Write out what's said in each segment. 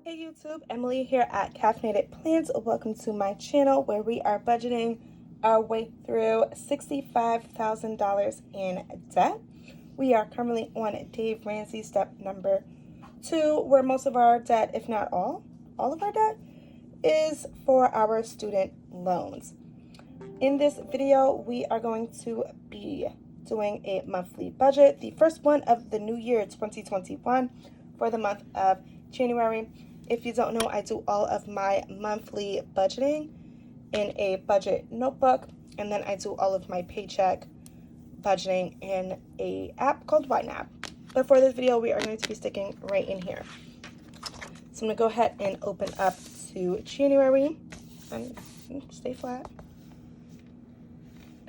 Hey YouTube, Emily here at Caffeinated Plans. Welcome to my channel where we are budgeting our way through $65,000 in debt. We are currently on Dave Ramsey step number 2, where most of our debt, if not all of our debt, is for our student loans. In this video, we are going to be doing a monthly budget, the first one of the new year 2021 for the month of January. If you don't know, I do all of my monthly budgeting in a budget notebook, and then I do all of my paycheck budgeting in a app called YNAB. But for this video, we are going to be sticking right in here. So I'm going to go ahead and open up to January and stay flat.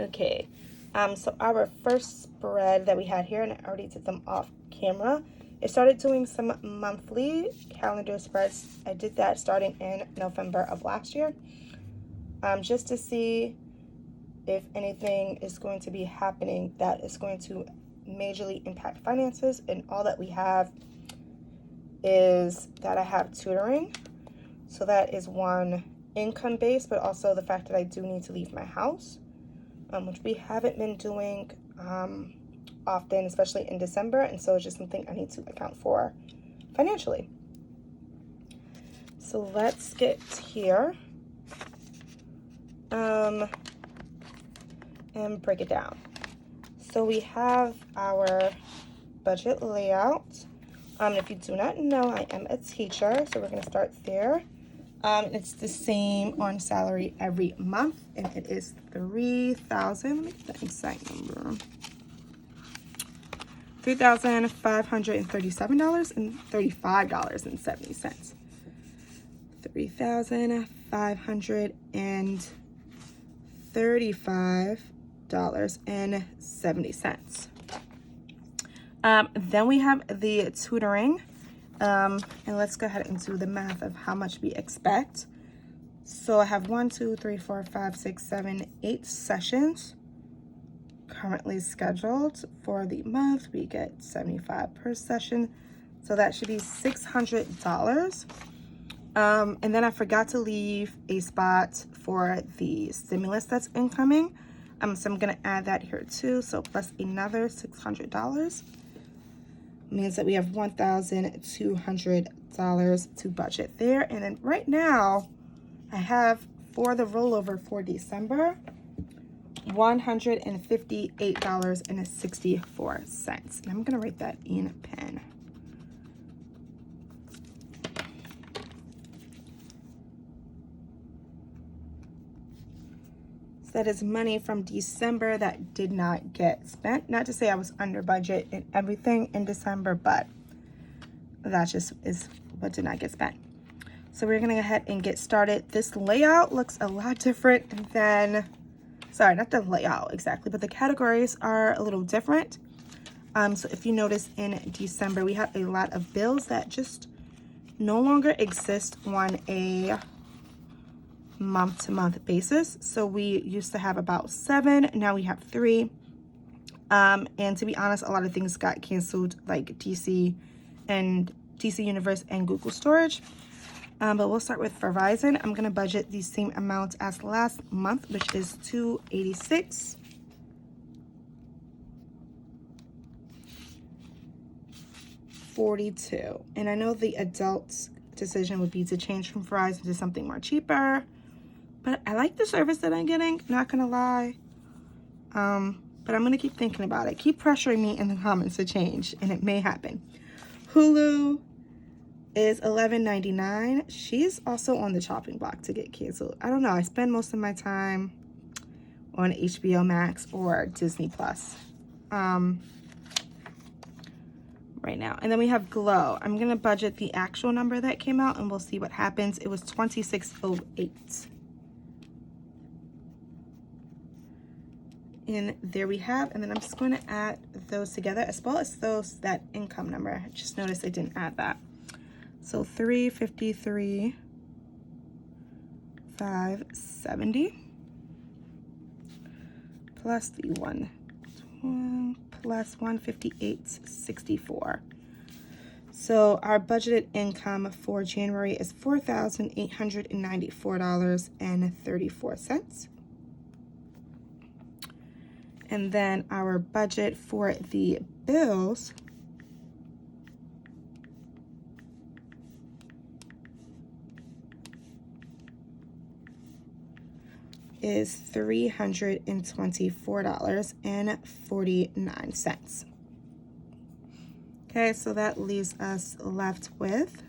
Okay, so our first spread that we had here, and I already did them off camera, I started doing some monthly calendar spreads. I did that starting in November of last year, just to see if anything is going to be happening that is going to majorly impact finances. And all that we have is that I have tutoring. So that is one income base, but also the fact that I do need to leave my house, which we haven't been doing often, especially in December, and so it's just something I need to account for financially. So let's get here and break it down. So we have our budget layout. If you do not know, I am a teacher, so we're going to start there. It's the same on salary every month, and it is $3,000. Let me get the exact number. $3,537.35.70. $3,535.70. Then we have the tutoring. And let's go ahead and do the math of how much we expect. So I have 1, 2, 3, 4, 5, 6, 7, 8 sessions currently scheduled for the month. We get $75 per session, so that should be $600. And then I forgot to leave a spot for the stimulus that's incoming, so I'm gonna add that here too. So plus another $600 means that we have $1,200 to budget there. And then right now I have, for the rollover for December, $158.64. And I'm gonna write that in pen. So that is money from December that did not get spent. Not to say I was under budget in everything in December, but that just is what did not get spent. So we're gonna go ahead and get started. This layout looks a lot different than, sorry, not the layout exactly, but the categories are a little different. So if you notice, in December, we have a lot of bills that just no longer exist on a month-to-month basis. So we used to have about 7, now we have 3. And to be honest, a lot of things got canceled, like DC Universe and Google Storage. But we'll start with Verizon. I'm gonna budget the same amount as last month, which is $286.42. And I know the adult's decision would be to change from Verizon to something more cheaper, but I like the service that I'm getting, not gonna lie. But I'm gonna keep thinking about it. Keep pressuring me in the comments to change, and it may happen. Hulu is $11.99. She's also on the chopping block to get canceled. I don't know. I spend most of my time on HBO Max or Disney Plus right now. And then we have Glow. I'm gonna budget the actual number that came out, and we'll see what happens. It was $26.08. And there we have, and then I'm just going to add those together as well as that income number. I just noticed I didn't add that. So $353,570 plus the 1 plus $158.64. So our budgeted income for January is $4,894.34. And then our budget for the bills is $324.49. Okay, so that leaves us left with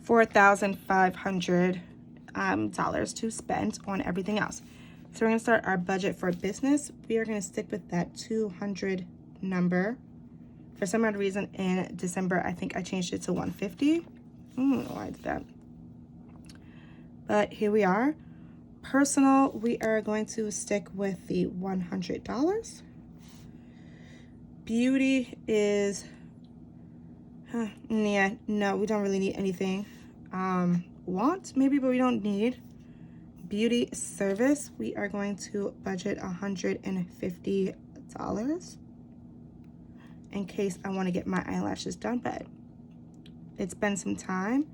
$4,500 to spend on everything else. So we're gonna start our budget for business. We are gonna stick with that 200 number. For some odd reason in December, I think I changed it to 150. I don't know why I did that. But here we are. Personal, we are going to stick with the $100. Beauty is, yeah, no, we don't really need anything. Want maybe, but we don't need. Beauty service, we are going to budget $150 in case I want to get my eyelashes done, but it's been some time.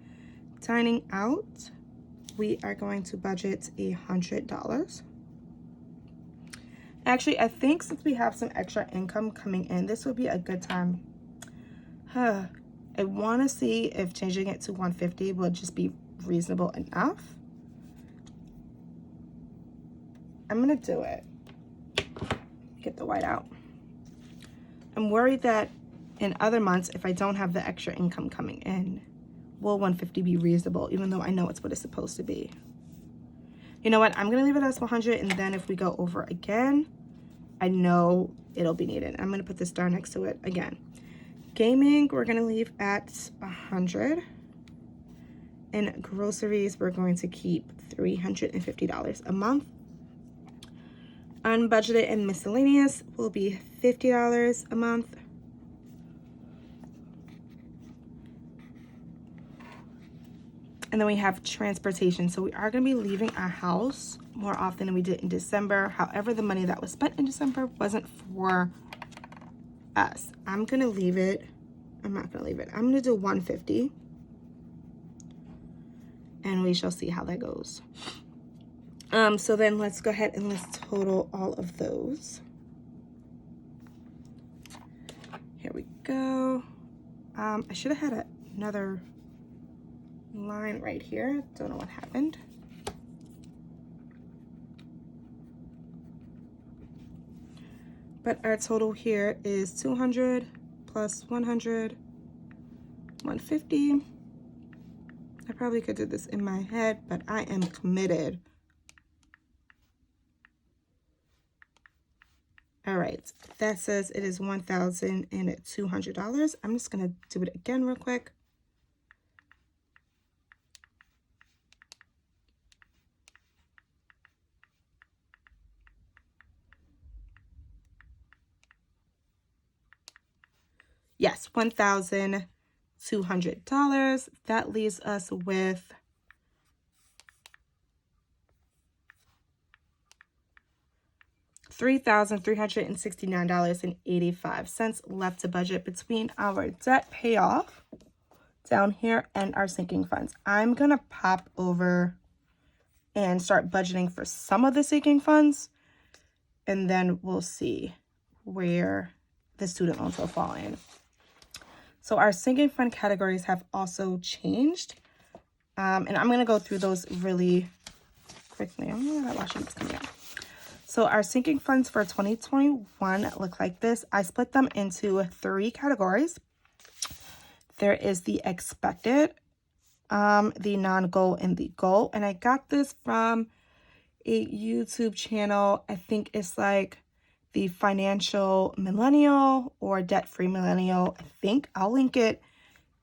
Dining out, we are going to budget $100. Actually, I think since we have some extra income coming in, this would be a good time. I want to see if changing it to 150 will just be reasonable enough. I'm gonna do it. Get the white out. I'm worried that in other months, if I don't have the extra income coming in, will 150 be reasonable, even though I know it's what it's supposed to be? You know what? I'm gonna leave it as 100, and then if we go over again, I know it'll be needed. I'm gonna put this star next to it again. Gaming, we're gonna leave at 100. And groceries, we're going to keep $350 a month. Unbudgeted and miscellaneous will be $50 a month. And then we have transportation. So we are going to be leaving our house more often than we did in December. However, the money that was spent in December wasn't for us. I'm going to leave it. I'm not going to leave it. I'm going to do 150. And we shall see how that goes. So then let's go ahead and let's total all of those. Here we go. I should have had another line right here. Don't know what happened. But our total here is 200 plus 100, 150. I probably could do this in my head, but I am committed. All right, that says it is $1,200. I'm just gonna do it again real quick. Yes, $1,200. That leaves us with $3,369.85 left to budget between our debt payoff down here and our sinking funds. I'm gonna pop over and start budgeting for some of the sinking funds, and then we'll see where the student loans will fall in. So our sinking fund categories have also changed, and I'm gonna go through those really quickly. I'm gonna watch this coming out. So our sinking funds for 2021 look like this. I split them into 3 categories. There is the expected, the non-goal, and the goal. And I got this from a YouTube channel. I think it's like the Financial Millennial or Debt-Free Millennial. I think I'll link it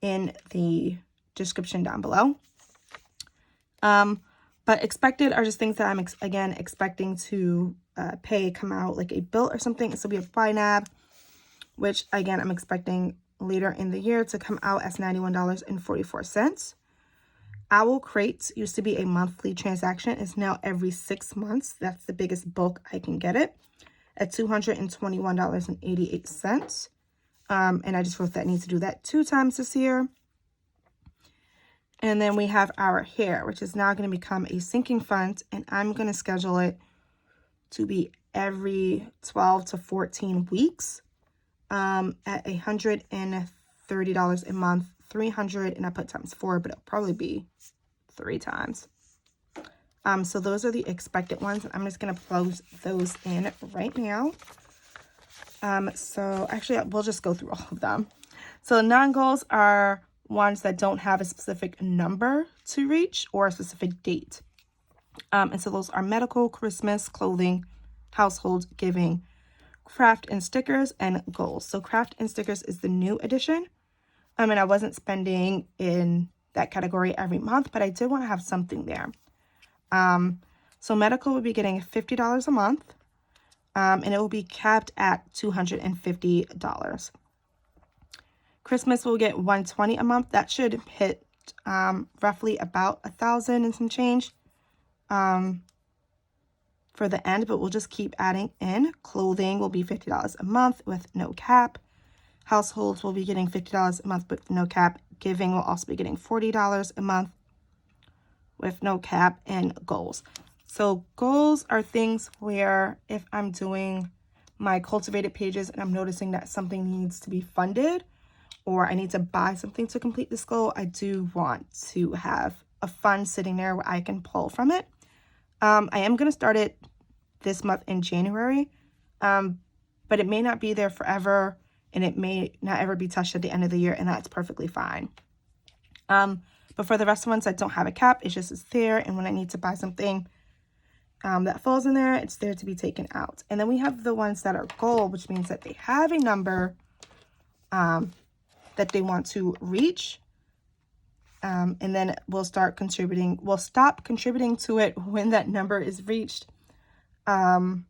in the description down below. But expected are just things that I'm, again, expecting to pay, come out like a bill or something. This will be a FINAB, which, again, I'm expecting later in the year to come out as $91.44. Owl Crate used to be a monthly transaction. It's now every 6 months. That's the biggest bulk I can get it. at $221.88. And I just wrote that I need to do that 2 times this year. And then we have our hair, which is now going to become a sinking fund, and I'm going to schedule it to be every 12 to 14 weeks at $130 a month, 300, and I put times 4, but it'll probably be 3 times. So those are the expected ones. I'm just going to close those in right now. So actually, we'll just go through all of them. So non-goals are ones that don't have a specific number to reach or a specific date. And so those are medical, Christmas, clothing, household, giving, craft and stickers, and goals. So craft and stickers is the new addition. And I wasn't spending in that category every month, but I did want to have something there. So medical would be getting $50 a month, and it will be capped at $250. Christmas will get $120 a month. That should hit roughly about $1,000 and some change for the end, but we'll just keep adding in. Clothing will be $50 a month with no cap. Households will be getting $50 a month with no cap. Giving will also be getting $40 a month with no cap, and goals. So goals are things where if I'm doing my cultivated pages and I'm noticing that something needs to be funded or I need to buy something to complete this goal, I do want to have a fund sitting there where I can pull from it. I am going to start it this month in January, but it may not be there forever and it may not ever be touched at the end of the year, and that's perfectly fine. But for the rest of the ones that don't have a cap, it's there, and when I need to buy something that falls in there, it's there to be taken out. And then we have the ones that are goal, which means that they have a number that they want to reach, and then we'll start contributing. We'll stop contributing to it when that number is reached, and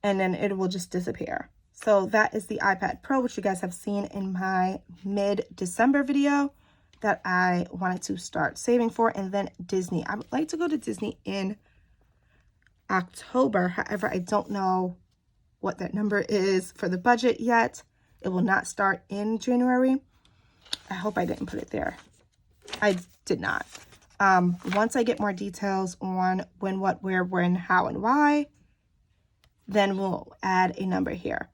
then it will just disappear. So that is the iPad Pro, which you guys have seen in my mid-December video that I wanted to start saving for. And then Disney. I would like to go to Disney in October. However, I don't know what that number is for the budget yet. It will not start in January. I hope I didn't put it there. I did not. Once I get more details on when, what, where, when, how, and why, then we'll add a number here.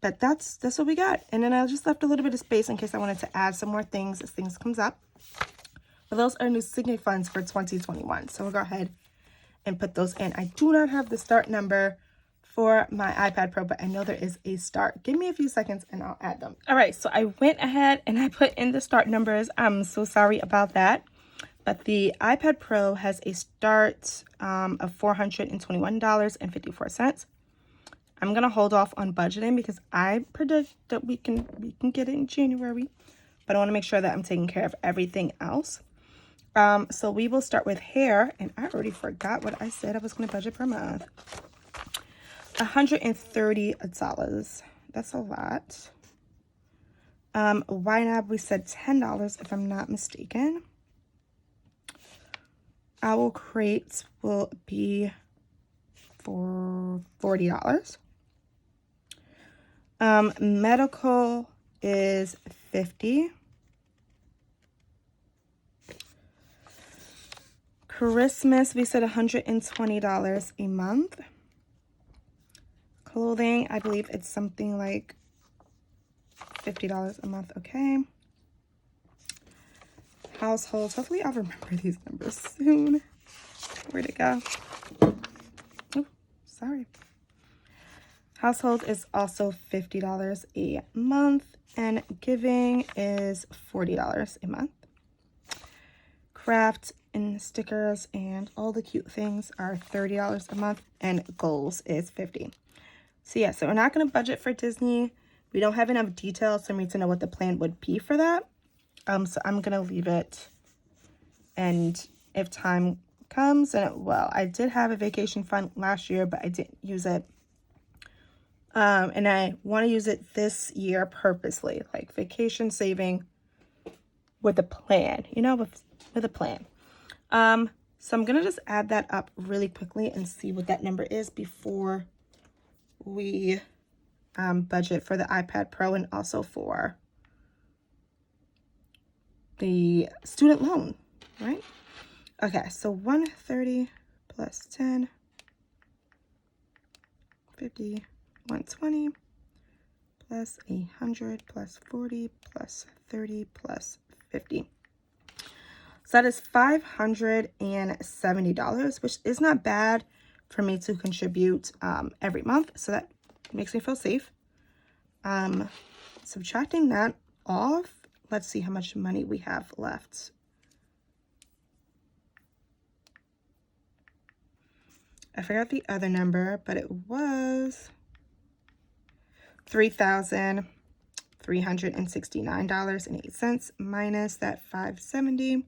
But that's what we got. And then I just left a little bit of space in case I wanted to add some more things as things comes up. But those are new Signet funds for 2021. So we'll go ahead and put those in. I do not have the start number for my iPad Pro, but I know there is a start. Give me a few seconds and I'll add them. All right, so I went ahead and I put in the start numbers. I'm so sorry about that. But the iPad Pro has a start of $421.54. I'm gonna hold off on budgeting because I predict that we can get it in January, but I want to make sure that I'm taking care of everything else. So we will start with hair, and I already forgot what I said I was gonna budget per month. $130. That's a lot. YNAB, we said $10 if I'm not mistaken. Owl crates will be for $40. Medical is $50. Christmas, we said $120 a month. Clothing, I believe it's something like $50 a month. Okay. Households, hopefully I'll remember these numbers soon. Where'd it go? Oh, sorry. Household is also $50 a month, and giving is $40 a month. Craft and stickers and all the cute things are $30 a month, and goals is $50. So yeah, so we're not going to budget for Disney. We don't have enough details for me to know what the plan would be for that. So I'm going to leave it, and if time comes, and well, I did have a vacation fund last year, but I didn't use it. And I want to use it this year purposely, like vacation saving with a plan, you know, with a plan. So I'm going to just add that up really quickly and see what that number is before we budget for the iPad Pro and also for the student loan, right? Okay, so 130 plus 10, 50, 120 plus 100 plus 40 plus 30 plus 50. So that is $570, which is not bad for me to contribute every month. So that makes me feel safe. Subtracting that off, let's see how much money we have left. I forgot the other number, but it was $3,369.08 minus that $570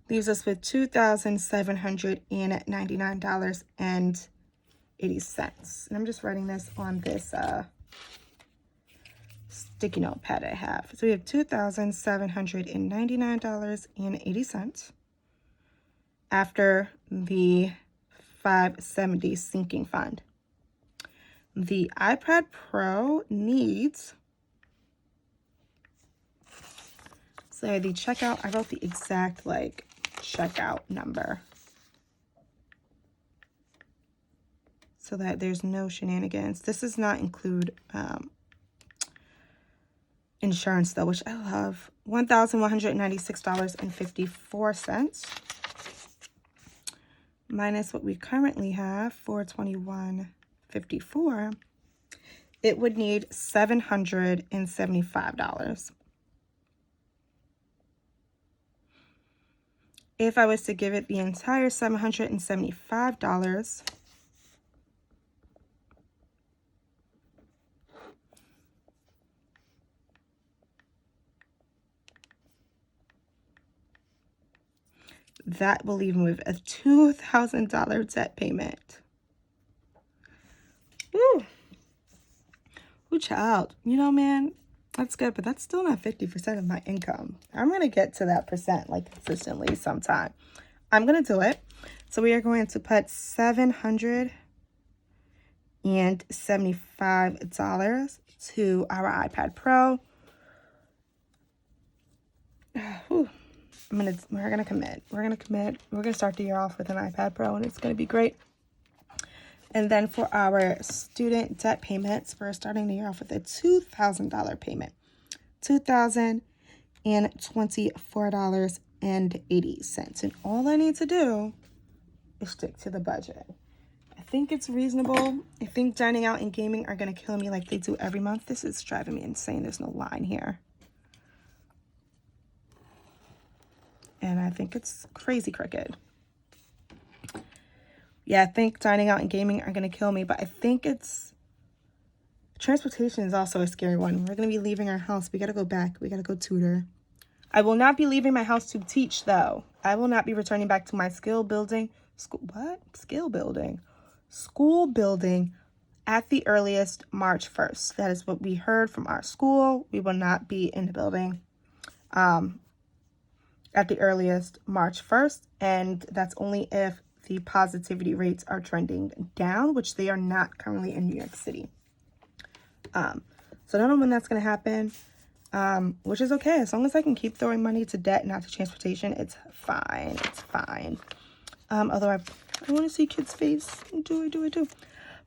leaves us with $2,799.80. And I'm just writing this on this sticky notepad I have. So we have $2,799.80 after the $570 sinking fund. The iPad Pro needs, so the checkout, I wrote the exact checkout number so that there's no shenanigans. This does not include insurance though, which I love. $1,196.54 minus what we currently have, $421.54. It would need $775. If I was to give it the entire $775, that will leave me with a $2,000 debt payment. Woo! Ooh, child. You know, man, that's good, but that's still not 50% of my income. I'm going to get to that percent consistently sometime. I'm going to do it. So we are going to put $775 to our iPad Pro. Whew. We're gonna commit. We're gonna start the year off with an iPad Pro, and it's gonna be great. And then for our student debt payments, we're starting the year off with a $2,000 payment, $2,024.80. And all I need to do is stick to the budget. I think it's reasonable. I think dining out and gaming are gonna kill me like they do every month. This is driving me insane. There's no line here. And I think it's crazy crooked. Yeah, I think dining out and gaming are going to kill me, but I think it's... Transportation is also a scary one. We're going to be leaving our house. We got to go back. We got to go tutor. I will not be leaving my house to teach, though. I will not be returning back to my skill building. Skill building? School building at the earliest March 1st. That is what we heard from our school. We will not be in the building at the earliest March 1st, and that's only if the positivity rates are trending down, which they are not currently in New York City. So I don't know when that's going to happen, which is okay. As long as I can keep throwing money to debt, not to transportation, it's fine. It's fine. Although I want to see kids' face. I do.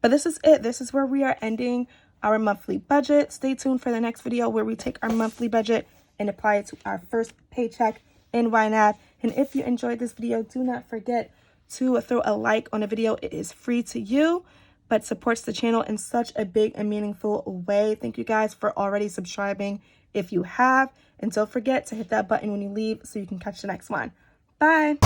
But this is it. This is where we are ending our monthly budget. Stay tuned for the next video where we take our monthly budget and apply it to our first paycheck in YNAB. And if you enjoyed this video, do not forget to throw a like on the video. It is free to you, but supports the channel in such a big and meaningful way. Thank you guys for already subscribing if you have. And don't forget to hit that button when you leave so you can catch the next one. Bye.